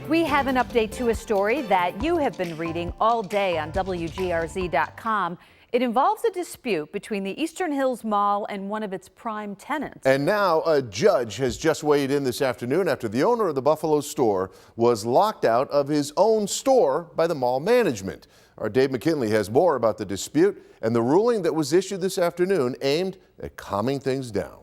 We have an update to a story that you have been reading all day on WGRZ.com. It involves a dispute between the Eastern Hills Mall and one of its prime tenants. And now a judge has just weighed in this afternoon after the owner of the Buffalo store was locked out of his own store by the mall management. Our Dave McKinley has more about the dispute and the ruling that was issued this afternoon aimed at calming things down.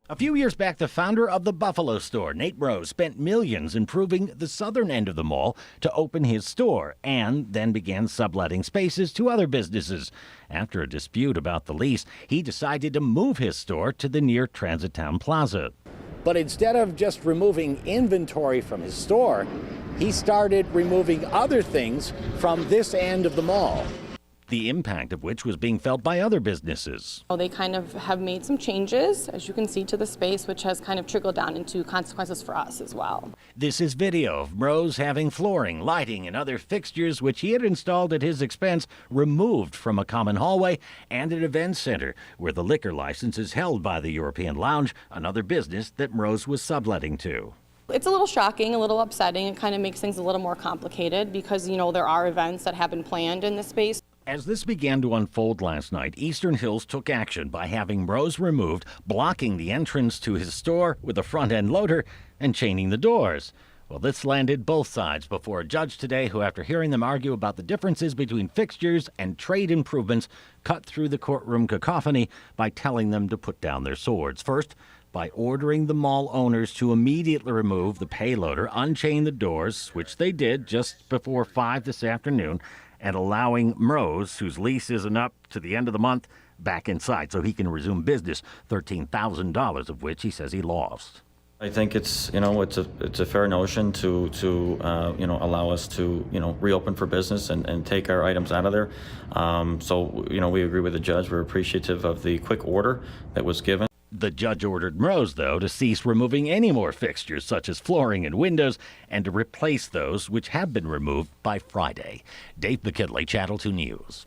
A few years back, the founder of the Buffalo store, Nate Rose, spent millions improving the southern end of the mall to open his store and then began subletting spaces to other businesses. After a dispute about the lease, he decided to move his store to the near Transitown Plaza. But instead of just removing inventory from his store, he started removing other things from this end of the mall. The impact of which was being felt by other businesses. They kind of have made some changes, as you can see, to the space, which has kind of trickled down into consequences for us as well. This is video of Rose having flooring, lighting, and other fixtures which he had installed at his expense removed from a common hallway and an event center where the liquor license is held by the European Lounge, another business that Rose was subletting to. It's a little shocking, a little upsetting. It kind of makes things a little more complicated because, there are events that have been planned in this space. As this began to unfold last night, Eastern Hills took action by having Rose removed, blocking the entrance to his store with a front-end loader and chaining the doors. Well, this landed both sides before a judge today who, after hearing them argue about the differences between fixtures and trade improvements, cut through the courtroom cacophony by telling them to put down their swords. First, by ordering the mall owners to immediately remove the payloader, unchain the doors, which they did just before 5 this afternoon, and allowing Rose, whose lease isn't up to the end of the month, back inside so he can resume business, $13,000 of which he says he lost. I think it's a fair notion to allow us to reopen for business and take our items out of there. So we agree with the judge. We're appreciative of the quick order that was given. The judge ordered Rose, though, to cease removing any more fixtures such as flooring and windows and to replace those which have been removed by Friday. Dave McKinley, Channel 2 News.